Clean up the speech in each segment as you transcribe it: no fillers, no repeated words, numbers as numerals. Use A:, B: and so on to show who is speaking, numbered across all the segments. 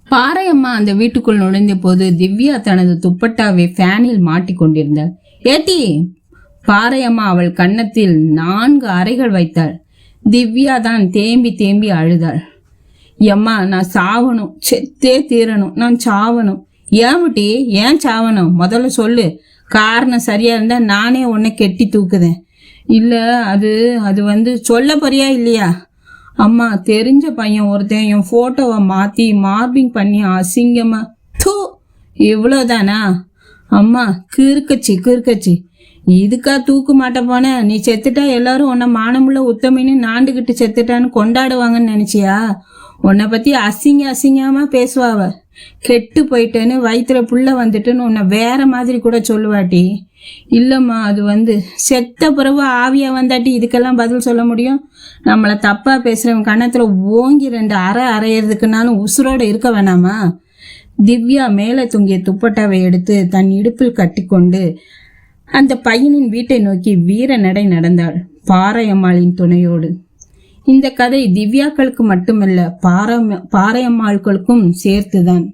A: பாறையம்மா அந்த வீட்டுக்குள் நுழைந்த போது திவ்யா தனது துப்பட்டாவை ஃபேனில் மாட்டிக்கொண்டிருந்தாள். ஏட்டி! பாறையம்மா அவள் கன்னத்தில் 4 அறைகள் வைத்தாள். திவ்யா தான் தேம்பி தேம்பி அழுதாள். எம்மா, நான் சாவணும், செத்தே தீரணும், நான் சாவணும். ஏமுட்டி, ஏன் சாவணும்? முதல்ல சொல்லு. காரணம் சரியா இருந்தா நானே உன்னை கெட்டி தூக்குதேன். இல்ல, அது சொல்ல போறியா இல்லையா? அம்மா, தெரிஞ்ச பையன் ஒருத்தன் என் போட்டோவை மாத்தி மார்பிங் பண்ணி அசிங்கமா. தூ, இவ்வளோதானா? அம்மா, கிறுக்கச்சி இதுக்கா தூக்கு மாட்ட போன? நீ செத்துட்டா எல்லாரும் உன்னை மானமுள்ள உத்தமின்னு நாண்டுகிட்டு செத்துட்டான்னு கொண்டாடுவாங்கன்னு நினைச்சியா? உன்னை பத்தி அசிங்கமா பேசுவாவ. கெட்டு போயிட்டேன்னு வயிற்றுல புள்ள வந்துட்டுன்னு உன்னை வேற மாதிரி கூட சொல்லுவாட்டி. இல்லம்மா, அது செத்த பிறகு ஆவியா வந்தாட்டி இதுக்கெல்லாம் பதில் சொல்ல முடியும்? நம்மளை தப்பா பேசுறவன் கன்னத்துல ஓங்கி 2 அறை அறையிறதுக்குனாலும் உசுரோட இருக்க வேணாமா? திவ்யா மேலே தொங்கிய துப்பட்டாவை எடுத்து தன் இடுப்பில் கட்டி கொண்டு அந்த பையனின் வீட்டை நோக்கி வீர நடை நடந்தாள், பாறையம்மாளின் துணையோடு. இந்த கதை திவ்யாக்களுக்கு மட்டுமல்ல, பாறையம்மாள்களுக்கும் சேர்த்துதான்.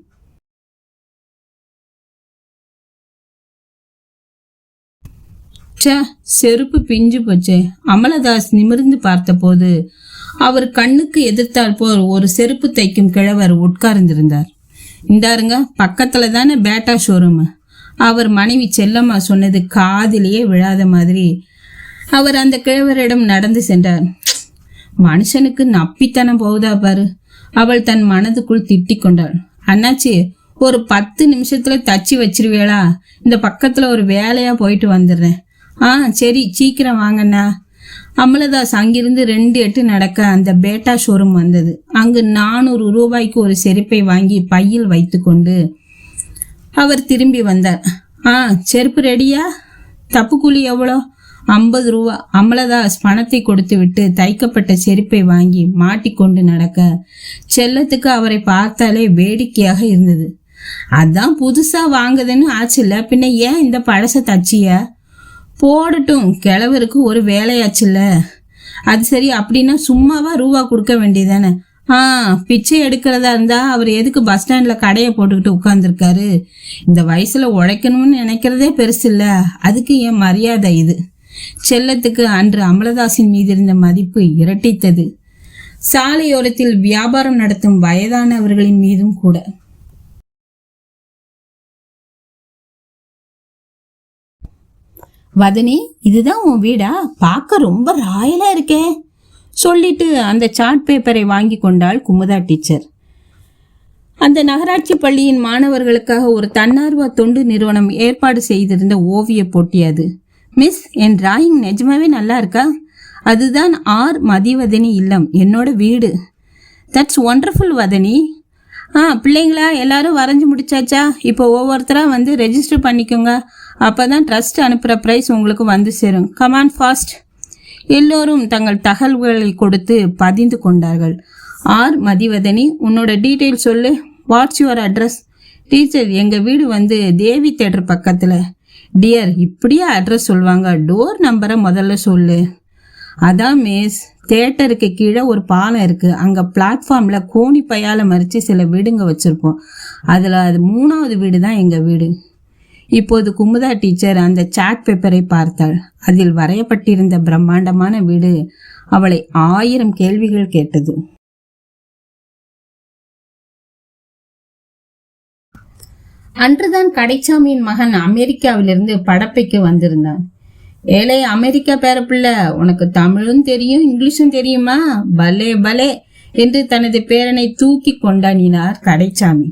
A: செருப்பு பிஞ்சு போச்சே. அமலதாஸ் நிமிர்ந்து பார்த்தபோது அவர் கண்ணுக்கு எதிர்த்தால் போல் ஒரு செருப்பு தைக்கும் கிழவர் உட்கார்ந்திருந்தார். இந்தாருங்க, பக்கத்துல தானே பேட்டா ஷோரூம். அவர் மனைவி செல்லம்மா சொன்னது காதிலேயே விழாத மாதிரி அவர் அந்த கிழவரிடம் நடந்து சென்றார். மனுஷனுக்கு நப்பித்தனம் போகுதா பாரு, அவள் தன் மனதுக்குள் திட்டிக் கொண்டாள். அண்ணாச்சி, ஒரு 10 நிமிஷத்துல தச்சு வச்சிருவேளா? இந்த பக்கத்துல ஒரு வேலையா போயிட்டு வந்துடுறேன். சரி, சீக்கிரம் வாங்கண்ணா. அமலதாஸ் அங்கிருந்து 2 எட்டு நடக்க அந்த பேட்டா ஷோரூம் வந்தது. அங்கு 400 ரூபாய்க்கு ஒரு செருப்பை வாங்கி பையில் வைத்து கொண்டு அவர் திரும்பி வந்தார். செருப்பு ரெடியா? தப்பு கூலி எவ்வளோ? 50 ரூபா. அமலதாஸ் பணத்தை கொடுத்து விட்டு தைக்கப்பட்ட செருப்பை வாங்கி மாட்டிக்கொண்டு நடக்க செல்லத்துக்கு அவரை பார்த்தாலே வேடிக்கையாக இருந்தது. அதான் புதுசா வாங்குதுன்னு ஆச்சுல்ல, பின்ன ஏன் இந்த பழச தச்சிய? போடட்டும், கிழவருக்கு ஒரு வேலையாச்சுல்ல. அது சரி, அப்படின்னா சும்மாவா ரூபா கொடுக்க வேண்டியதானே? பிச்சை எடுக்கிறதா இருந்தா அவர் எதுக்கு பஸ் ஸ்டாண்ட்ல கடையை போட்டுக்கிட்டு உட்கார்ந்துருக்காரு? இந்த வயசுல உழைக்கணும்னு நினைக்கிறதே பெருசு இல்ல, அதுக்கு என் மரியாதை இது. செல்லத்துக்கு அன்று அமலதாசின் மீது இருந்த மதிப்பு இரட்டித்தது. சாலையோரத்தில் வியாபாரம் நடத்தும் வயதானவர்களின் மீதும் கூட. வதனி, இதுதான் உன் வீடா? பார்க்க ரொம்ப ராயலா இருக்கே சொல்லிட்டு அந்த சார்ட் பேப்பரை வாங்கி கொண்டாள் குமுதா டீச்சர். அந்த நகராட்சி பள்ளியின் மாணவர்களுக்காக ஒரு தன்னார்வ தொண்டு நிறுவனம் ஏற்பாடு செய்திருந்த ஓவிய போட்டி அது. மிஸ், என் டிராயிங் நிஜமாவே நல்லா இருக்கா? அதுதான் ஆர் மதிவதனி இல்லம், என்னோட வீடு. That's wonderful Vathani. பிள்ளைங்களா, எல்லாரும் வரைஞ்சி முடிச்சாச்சா? இப்போ ஒவ்வொருத்தராக ரெஜிஸ்டர் பண்ணிக்கோங்க. அப்போதான் ட்ரஸ்ட் அனுப்புகிற ப்ரைஸ் உங்களுக்கு வந்து சேரும். Come on fast. எல்லோரும் தங்கள் தகவல்களை கொடுத்து பதிந்து கொண்டார்கள். ஆர் மதிவதனி, உன்னோட டீட்டெயில் சொல்லு. What's your address? டீச்சர், எங்கள் வீடு தேவி தேட்டர் பக்கத்தில். டியர், இப்படியே அட்ரஸ் சொல்லுவாங்க? டோர் நம்பரை முதல்ல சொல்லு. அதான் மிஸ், தேட்டருக்கு கீழே ஒரு பாலம் இருக்கு. அங்க பிளாட்ஃபார்ம்ல கோணி பையால மறிச்சு சில வீடுங்க வச்சிருப்போம். அது 3வது வீடு தான் எங்க வீடு. இப்போது குமுதா டீச்சர் அந்த சாட் பேப்பரை பார்த்தாள். அதில் வரையப்பட்டிருந்த பிரம்மாண்டமான வீடு அவளை 1000 கேள்விகள் கேட்டது. அன்றுதான் கடைச்சாமியின் மகன் அமெரிக்காவிலிருந்து படப்பைக்கு வந்திருந்தான். ஏழை அமெரிக்கா பேரப்பிள்ள, உனக்கு தமிழும் தெரியும் இங்கிலீஷும் தெரியுமா? பலே பலே என்று தனது பேரனை தூக்கி கொண்டாடினார் கடைச்சாமி.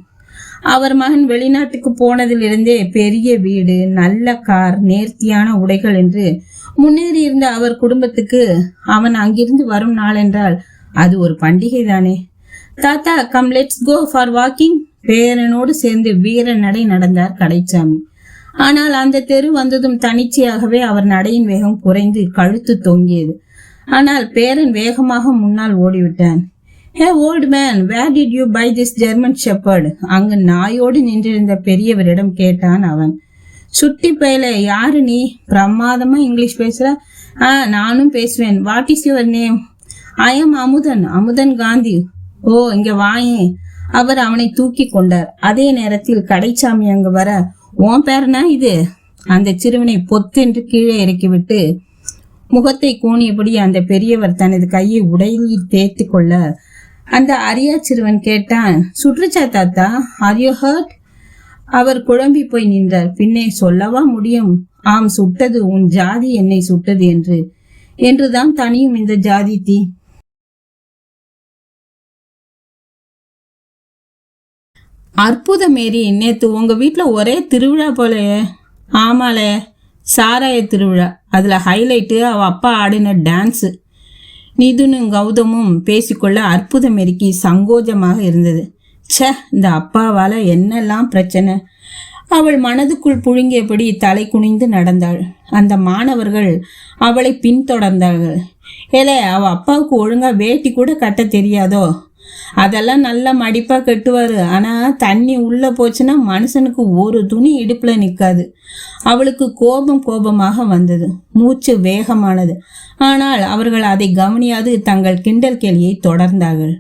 A: அவர் மகன் வெளிநாட்டுக்கு போனதிலிருந்தே பெரிய வீடு, நல்ல கார், நேர்த்தியான உடைகள் என்று முன்னேறி இருந்த அவர் குடும்பத்துக்கு அவன் அங்கிருந்து வரும் நாள் என்றால் அது ஒரு பண்டிகை தானே. தாத்தா, come let's go for walking. பேரனோடு சேர்ந்து வீர நடை நடந்தார் கடைச்சாமி. ஆனால் அந்த தெரு வந்ததும் தனிச்சையாகவே அவர் நடையின் வேகம் குறைந்து கழுத்து தொங்கியது. ஆனால் பேரன் வேகமாக முன்னால் ஓடிவிட்டான். Hey old man, where did you buy this German shepherd? அங்கு நாயோடு நின்றிருந்த பெரியவரிடம் கேட்டான் அவன். சுட்டி பயல, யாரு நீ? பிரமாதமா இங்கிலீஷ் பேசுற. நானும் பேசுவேன். What is your name? I am Amudhan, Amudhan Gandhi. Oh, இங்க வாயே. அவர் அவனை தூக்கி கொண்டார். அதே நேரத்தில் கடைச்சாமி அங்கு வர, உன் பேரனா இது? அந்த சிறுவனை பொத்தென்று கீழே இறக்கிவிட்டு முகத்தை கூணியபடி அந்த பெரியவர் தனது கையை உடையில் தேய்த்து கொள்ள, அந்த அரியா சிறுவன் கேட்டான், சுற்றுச்சா தாத்தா? Are you heard? அவர் குழம்பி போய் நின்றார். பின்னே சொல்லவா முடியும்? ஆம், சுட்டது உன் ஜாதி என்னை சுட்டது என்றுதான் தனியும் இந்த ஜாதி தீ. அற்புத மேரி, நேத்து உங்க வீட்டுல ஒரே திருவிழா போலயே. ஆமாலே, சாராய திருவிழா. அதுல ஹைலைட்டு அவ அப்பா ஆடின டான்ஸு. நிதுனும் கௌதமும் பேசிக்கொள்ள அற்புத மேரிக்கு சங்கோஜமாக இருந்தது. ச்சே, இந்த அப்பாவால என்னெல்லாம் பிரச்சனை. அவள் மனதுக்குள் புழுங்கியபடி தலை குனிந்து நடந்தாள். அந்த மாணவர்கள் அவளை பின்தொடர்ந்தார்கள். ஏலே, அவ அப்பாவுக்கு ஒழுங்கா வேட்டி கூட கட்ட தெரியாதோ? அதெல்லாம் நல்லா மடிப்பா கட்டுவாரு. ஆனா தண்ணி உள்ள போச்சுன்னா மனுஷனுக்கு ஒரு துணி இடுப்புல நிற்காது. அவளுக்கு கோபமாக வந்தது. மூச்சு வேகமானது. ஆனால் அவர்கள் அதை கவனியாது தங்கள் கிண்டல் கேலியை தொடர்ந்தார்கள்.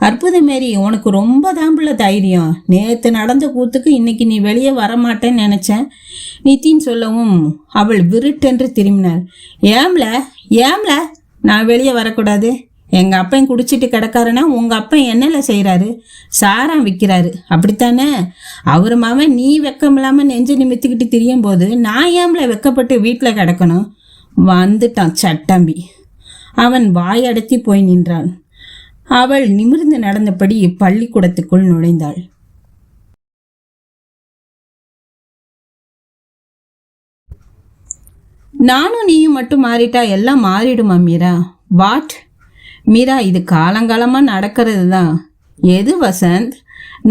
A: அற்புத மேரி, உனக்கு ரொம்ப தாம்புள்ள தைரியம். நேற்று நடந்த கூத்துக்கு இன்னைக்கு நீ வெளியே வரமாட்டேன்னு நினைச்சேன். நிதின் சொல்லவும் அவள் விருட்டென்று திரும்பினாள். ஏம்ல நான் வெளியே வரக்கூடாது? எங்க அப்பன் குடிச்சிட்டு கிடக்காருன்னா உங்க அப்பன் என்னல செய்யறாரு? சாரம் விற்கிறாரு, அப்படித்தானே? அவரு மாவன் நீ வெக்கமில்லாம நெஞ்சு நிமித்திக்கிட்டு திரியும் போது நான் ஏம்ல வெக்கப்பட்டு வீட்டுல கிடக்கணும்? வந்துட்டான் சட்டம்பி. அவன் வாயடத்தி போய் நின்றான். அவள் நிமிர்ந்து நடந்தபடி பள்ளிக்கூடத்துக்குள் நுழைந்தாள். நானும் நீயும் மட்டும் மாறிட்டா எல்லாம் மாறிடுமா மீரா? வாட்? மீரா, இது காலங்காலமா நடக்கிறது தான். எது வசந்த்?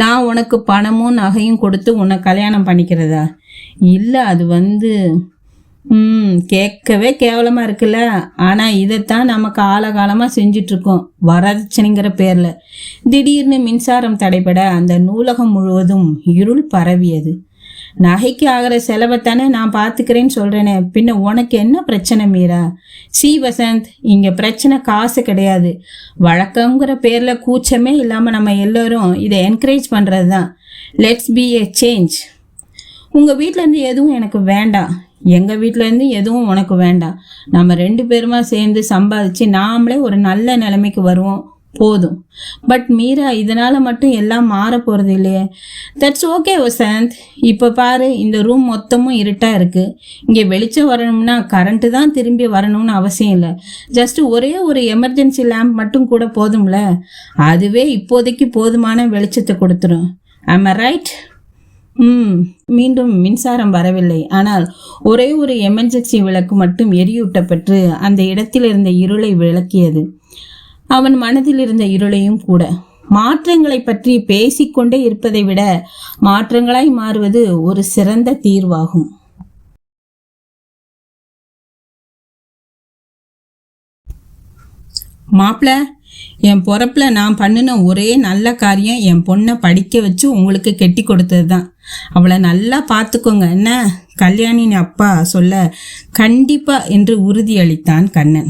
A: நான் உனக்கு பணமும் நகையும் கொடுத்து உன்னை கல்யாணம் பண்ணிக்கிறதா? இல்லை, அது கேட்கவே கேவலமா இருக்குல்ல. ஆனா இதைத்தான் நம்ம காலகாலமா செஞ்சிட்டு இருக்கோம், வரதட்சணைங்கிற பேர்ல. திடீர்னு மின்சாரம் தடைபட அந்த நூலகம் முழுவதும் இருள் பரவியது. நகைக்கு ஆகிற செலவைத்தானே நான் பார்த்துக்கிறேன்னு சொல்றேனே, பின்ன உனக்கு என்ன பிரச்சனை மீரா? சி வசந்த், இங்க பிரச்சனை காசு கிடையாது. வழக்கங்கிற பேர்ல கூச்சமே இல்லாம நம்ம எல்லாரும் இதை என்கரேஜ் பண்றதுதான். Let's B A change. உங்க வீட்ல இருந்து எதுவும் எனக்கு வேண்டாம், எங்க வீட்ல இருந்து எதுவும் உனக்கு வேண்டாம். நம்ம 2 பேருமா சேர்ந்து சம்பாதிச்சு நாமளே ஒரு நல்ல நிலைமைக்கு வருவோம், போதும். பட் மீரா, இதனால மட்டும் எல்லாம் மாற போறது இல்லையே. That's okay Vasanth. இப்போ பாரு, இந்த ரூம் மொத்தமும் இருட்டா இருக்கு. இங்கே வெளிச்சம் வரணும்னா கரண்ட்டு தான் திரும்பி வரணும்னு அவசியம் இல்லை. ஜஸ்ட் ஒரே ஒரு எமர்ஜென்சி லேம்ப் மட்டும் கூட போதும்ல. அதுவே இப்போதைக்கு போதுமான வெளிச்சத்தை கொடுத்துரும். ஆம் ஐ ரைட்? மீண்டும் மின்சாரம் வரவில்லை. ஆனால் ஒரே ஒரு எமர்ஜென்சி விளக்கு மட்டும் எரியூட்டப்பட்டு அந்த இடத்தில் இருந்த இருளை விளக்கியது. அவன் மனதில் இருந்த இருளையும் கூட. மாற்றங்களை பற்றி பேசிக்கொண்டே இருப்பதை விட மாற்றங்களாய் மாறுவது ஒரு சிறந்த தீர்வாகும். மாப்பிள்ள, என் பொறப்புல நான் பண்ணின ஒரே நல்ல காரியம் என் பொண்ணை படிக்க வச்சு உங்களுக்கு கெட்டி கொடுத்தது தான். அவளை நல்லா பார்த்துக்கோங்க என்ன? கல்யாணின் அப்பா சொல்ல கண்டிப்பா என்று உறுதியளித்தான் கண்ணன்.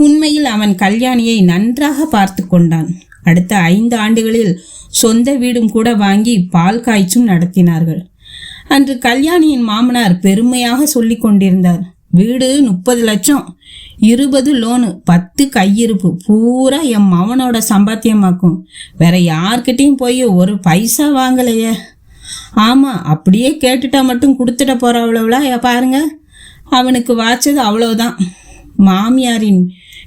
A: உண்மையில் அவன் கல்யாணியை நன்றாக பார்த்து கொண்டான். அடுத்த 5 ஆண்டுகளில் சொந்த வீடும் கூட வாங்கி பால் காய்ச்சும் நடத்தினார்கள். அன்று கல்யாணியின் மாமனார் பெருமையாக சொல்லி கொண்டிருந்தார். வீடு 30 லட்சம், 20 லோனு, 10 கையிருப்பு, பூரா என் மவனோட சம்பாத்தியமாக்கும். வேற யார்கிட்டையும் போய் ஒரு பைசா வாங்கலையே. ஆமா, அப்படியே கேட்டுட்டா மட்டும் கொடுத்துட போற அவ்வளவுளா? பாருங்க, அவனுக்கு வாச்சது அவ்வளவுதான். மாமியாரின்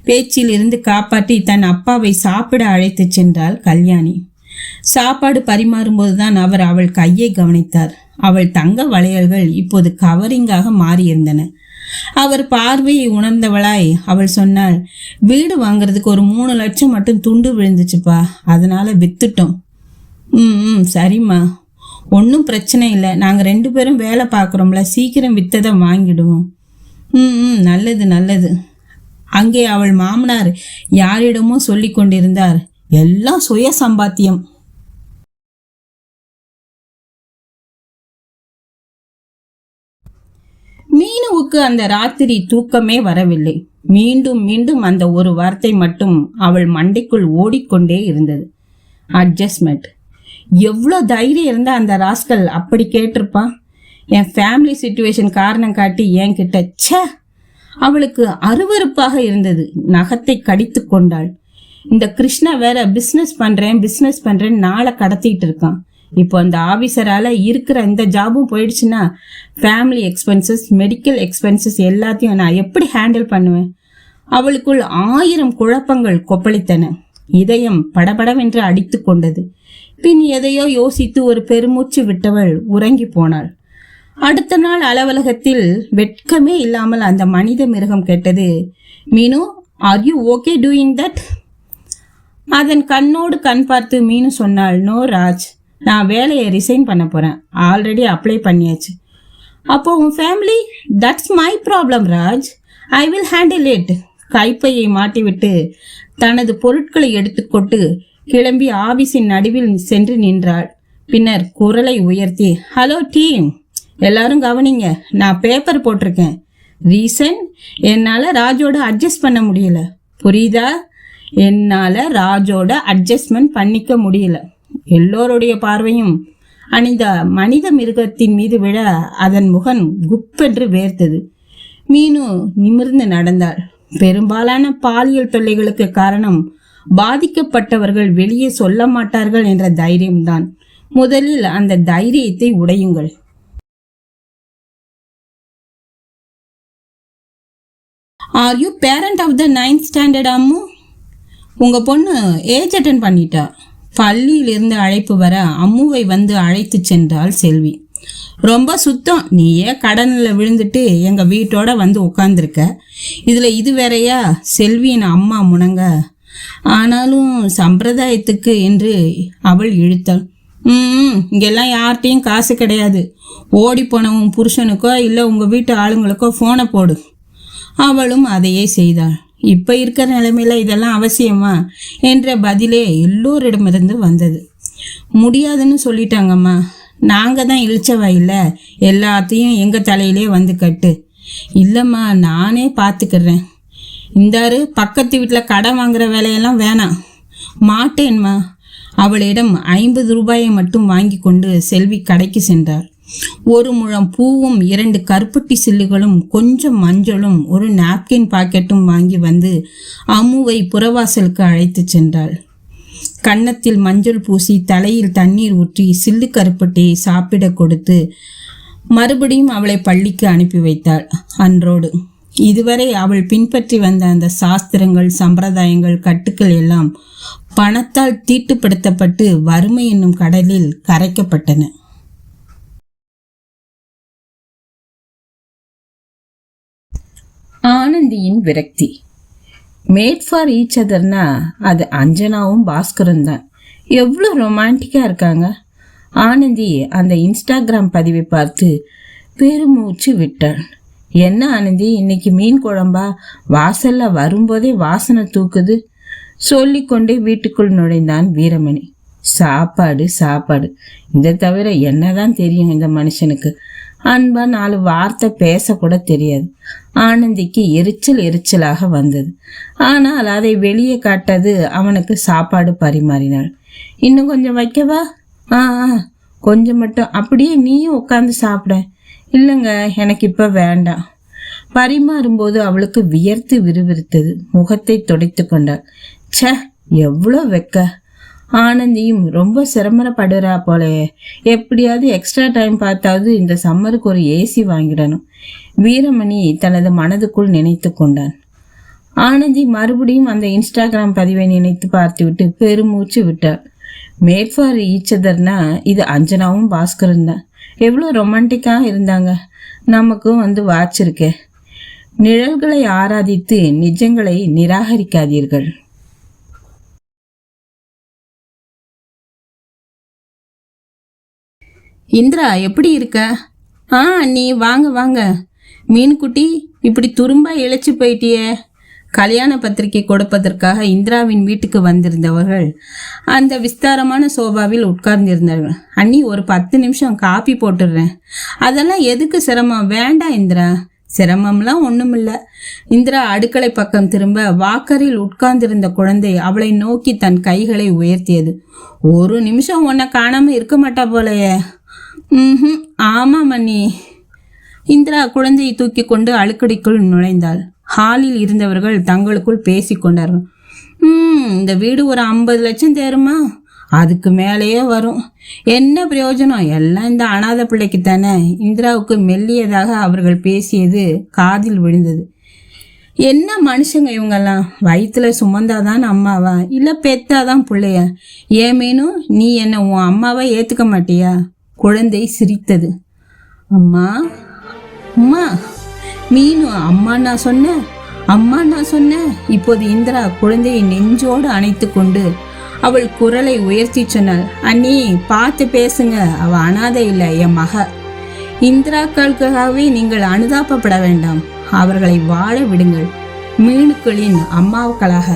A: பேச்சில் இருந்து காப்பாற்றி தன் அப்பாவை சாப்பிட அழைத்து சென்றாள் கல்யாணி. சாப்பாடு பரிமாறும்போதுதான் அவர் அவள் கையை கவனித்தார். அவள் தங்க வளையல்கள் இப்போது கவரிங்காக மாறியிருந்தன. அவர் பார்வையை உணர்ந்தவளாய் அவள் சொன்னாள், வீடு வாங்குறதுக்கு ஒரு 3 லட்சம் மட்டும் துண்டு விழுந்துச்சுப்பா, அதனால வித்துட்டோம். சரிம்மா, ஒன்றும் பிரச்சனை இல்லை. நாங்கள் 2 பேரும் வேலை பார்க்குறோம்ல, சீக்கிரம் வித்ததை வாங்கிடுவோம். நல்லது நல்லது. அங்கே அவள் மாமனார் யாரிடமோ சொல்லி கொண்டிருந்தார், எல்லாம் சுய சம்பாத்தியம். மீனுவுக்கு அந்த ராத்திரி தூக்கமே வரவில்லை. மீண்டும் மீண்டும் அந்த ஒரு வார்த்தை மட்டும் அவள் மண்டைக்குள் ஓடிக்கொண்டே இருந்தது. அட்ஜஸ்ட்மெண்ட். எவ்வளோ தைரியம் இருந்தால் அந்த ராஸ்கல் அப்படி கேட்டிருப்பான். என் ஃபேமிலி சிச்சுவேஷன் காரணம் காட்டி என்கிட்ட ச்சே. அவளுக்கு அருவருப்பாக இருந்தது. நகத்தை கடித்து கொண்டாள். இந்த கிருஷ்ணா வேற பிஸ்னஸ் பண்றேன் நாளை கடத்திட்டு இருக்கான். இப்போ அந்த ஆபீசரால இருக்கிற இந்த ஜாபும் போயிடுச்சுன்னா ஃபேமிலி எக்ஸ்பென்சஸ், மெடிக்கல் எக்ஸ்பென்சஸ் எல்லாத்தையும் நான் எப்படி ஹேண்டில் பண்ணுவேன்? அவளுக்குள் 1000 குழப்பங்கள் கொப்பளித்தன. இதயம் படபடவென்று அடித்து கொண்டது. பின் எதையோ யோசித்து ஒரு பெருமூச்சு விட்டவள் உறங்கி போனாள். அடுத்த நாள் அலுவலகத்தில் வெட்கமே இல்லாமல் அந்த மனித மிருகம் கேட்டது, மீனு, are you okay doing that? அதன் கண்ணோடு கண் பார்த்து மீனு சொன்னாள், நோ ராஜ், நான் வேலையை ரிசைன் பண்ண போறேன். ஆல்ரெடி அப்ளை பண்ணியாச்சு. அப்போ உன் family? That's my problem Raj, I will handle it. கைப்பையை மாட்டிவிட்டு தனது பொருட்களை எடுத்துக்கொண்டு கிளம்பி ஆபீஸின் நடுவில் சென்று நின்றாள். பின்னர் குரலை உயர்த்தி, ஹலோ டீம், எல்லாரும் கவனிங்க, நான் பேப்பர் போட்டிருக்கேன். ரீசன், என்னால் ராஜோட அட்ஜஸ்ட் பண்ண முடியல. புரியுதா? என்னால் ராஜோட அட்ஜஸ்ட்மெண்ட் பண்ணிக்க முடியல. எல்லோருடைய பார்வையும் அந்த மனித மிருகத்தின் மீது விழ அதன் முகம் குப்பென்று வேர்த்தது. மீனு நிமிர்ந்து நடந்தாள். பெரும்பாலான பாலியல் தொல்லைகளுக்கு காரணம் பாதிக்கப்பட்டவர்கள் வெளியே சொல்ல மாட்டார்கள் என்ற தைரியம்தான். முதலில் அந்த தைரியத்தை உடையுங்கள். Are you parent of the 9th standard Ammu? உங்கள் பொண்ணு ஏஜ் அட்டன் பண்ணிட்டா. பள்ளியிலிருந்து அழைப்பு வர அம்முவை வந்து அழைத்து சென்றாள் செல்வி. ரொம்ப சுத்தம், நீயே கடனில் விழுந்துட்டு எங்கள் வீட்டோட வந்து உட்காந்துருக்க. இதில் இது வேறையா? செல்வியின் அம்மா முனங்க. ஆனாலும் சம்பிரதாயத்துக்கு என்று அவள் இழுத்தாள். இங்கெல்லாம் யார்கிட்டையும் காசு கிடையாது. ஓடி போனவன் புருஷனுக்கோ இல்லை உங்கள் வீட்டு ஆளுங்களுக்கோ ஃபோனை போடு. அவளும் அதையே செய்தாள். இப்போ இருக்கிற நிலைமையில இதெல்லாம் அவசியமா என்ற பதிலே எல்லோரிடமிருந்து வந்தது. முடியாதுன்னு சொல்லிட்டாங்கம்மா. நாங்கள் தான் இழிச்சவா இல்லை, எல்லாத்தையும் எங்கள் தலையிலே வந்து கட்டு. இல்லைம்மா, நானே பார்த்துக்கிறேன். இந்தாரு, பக்கத்து வீட்டில் கடன் வாங்குற வேலையெல்லாம் வேணாம். மாட்டேன்மா. அவளிடம் 50 ரூபாயை மட்டும் வாங்கி கொண்டு செல்வி கடைக்கு சென்றார். 1 முழம் பூவும் 2 கருப்பட்டி சில்லுகளும் கொஞ்சம் மஞ்சளும் ஒரு நாப்கின் பாக்கெட்டும் வாங்கி வந்து அம்முவை புறவாசலுக்கு அழைத்து சென்றாள். கன்னத்தில் மஞ்சள் பூசி தலையில் தண்ணீர் ஊற்றி சில்லு கருப்பட்டியை சாப்பிட கொடுத்து மறுபடியும் அவளை பள்ளிக்கு அனுப்பி வைத்தாள். அன்றோடு இதுவரை அவள் பின்பற்றி வந்த அந்த சாஸ்திரங்கள், சம்பிரதாயங்கள், கட்டுக்கள் எல்லாம் பணத்தால் தீட்டுப்படுத்தப்பட்டு வறுமை என்னும் கடலில் கரைக்கப்பட்டன. ஆனந்தியின் விரக்தி. மேட் ஃபார் ஈச் அதர்னா அது அஞ்சனாவும் பாஸ்கரும் தான். எவ்வளோ ரொமான்டிக்காக இருக்காங்க. ஆனந்தி அந்த இன்ஸ்டாகிராம் பதிவை பார்த்து பெருமூச்சு விட்டாள். என்ன ஆனந்தி, இன்னைக்கு மீன் குழம்பா? வாசல்ல வரும்போதே வாசனை தூக்குது. சொல்லிக்கொண்டே வீட்டுக்குள் நுழைந்தான் வீரமணி. சாப்பாடு சாப்பாடு, இதை தவிர என்னதான் தெரியும் இந்த மனுஷனுக்கு? அன்பா 4 வார்த்தை பேசக்கூட தெரியாது. ஆனந்திக்கு எரிச்சலாக வந்தது. ஆனால் அதை வெளியே காட்டது அவனுக்கு சாப்பாடு பரிமாறினாள். இன்னும் கொஞ்சம் வைக்கவா? கொஞ்சம் மட்டும். அப்படியே நீயும் உட்காந்து சாப்பிட. இல்லைங்க, எனக்கு இப்போ வேண்டாம். பரிமாறும்போது அவளுக்கு வியர்த்து விறுவிறுத்தது. முகத்தை துடைத்து கொண்டாள். ச்சே, எவ்வளோ வெக்க. ஆனந்தியும் ரொம்ப சிரமப்படுறா போலே. எப்படியாவது எக்ஸ்ட்ரா டைம் பார்த்தாவது இந்த சம்மருக்கு ஒரு ஏசி வாங்கிடணும். வீரமணி தனது மனதுக்குள் நினைத்து கொண்டான். ஆனந்தி மறுபடியும் அந்த இன்ஸ்டாகிராம் பதிவை நினைத்து பார்த்துவிட்டு பெருமூச்சு விட்டாள். மேட் ஃபார் ஈச் அதர்னா இது அஞ்சனாவும் பாஸ்கரும் தான். எவ்வளோ ரொமான்டிக்காக இருந்தாங்க. நமக்கும் வந்து வாச்சிருக்கே. நிழல்களை ஆராதித்து நிஜங்களை நிராகரிக்காதீர்கள்.
B: இந்திரா, எப்படி இருக்க? நீ வாங்க வாங்க. மீன்குட்டி, இப்படி துரும்பா இழைச்சி போயிட்டியே. கல்யாண பத்திரிகை கொடுப்பதற்காக இந்திராவின் வீட்டுக்கு வந்திருந்தவர்கள் அந்த விஸ்தாரமான சோபாவில் உட்கார்ந்திருந்தார்கள். அண்ணி, ஒரு 10 நிமிஷம் காப்பி போட்டுடுறேன். அதெல்லாம் எதுக்கு சிரமம்? வேண்டாம் இந்திரா,
A: சிரமம்லாம் ஒண்ணுமில்ல. இந்திரா அடுக்களை பக்கம் திரும்ப வாக்கரில் உட்கார்ந்திருந்த குழந்தை அவளை நோக்கி தன் கைகளை உயர்த்தியது. ஒரு நிமிஷம் உன்னை காணாம இருக்க மாட்டா போலையே. ஆமா மன்னி. இந்திரா குழந்தையை தூக்கி கொண்டு அடுக்கடிக்குள் நுழைந்தாள். ஹாலில் இருந்தவர்கள் தங்களுக்குள் பேசி கொண்டார்கள். இந்த வீடு ஒரு 50 லட்சம் தேருமா? அதுக்கு மேலேயே வரும். என்ன பிரயோஜனம்? எல்லாம் இந்த அனாதை பிள்ளைக்கு தானே. இந்திராவுக்கு மெல்லியதாக அவர்கள் பேசியது காதில் விழுந்தது. என்ன மனுஷங்க இவங்கெல்லாம்? வயிற்றுல சுமந்தாதான் அம்மாவா, இல்லை பெத்தாதான் பிள்ளைய? ஏன் மீனு, நீ என்ன உன் அம்மாவை ஏற்றுக்க மாட்டியா? குழந்தை சிரித்தது. அம்மா அம்மா. மீனு அம்மா நான் சொன்னேன். இப்போது இந்திரா குழந்தையை நெஞ்சோடு அணைத்து கொண்டு அவள் குரலை உயர்த்தி சொன்னாள். அண்ணி, பார்த்து பேசுங்க. அவ அனாதை இல்லை, என் மக. இந்திராக்களுக்காகவே நீங்கள் அனுதாபப்பட வேண்டாம். அவர்களை வாழ விடுங்கள். மீனுக்களின் அம்மாவுக்களாக.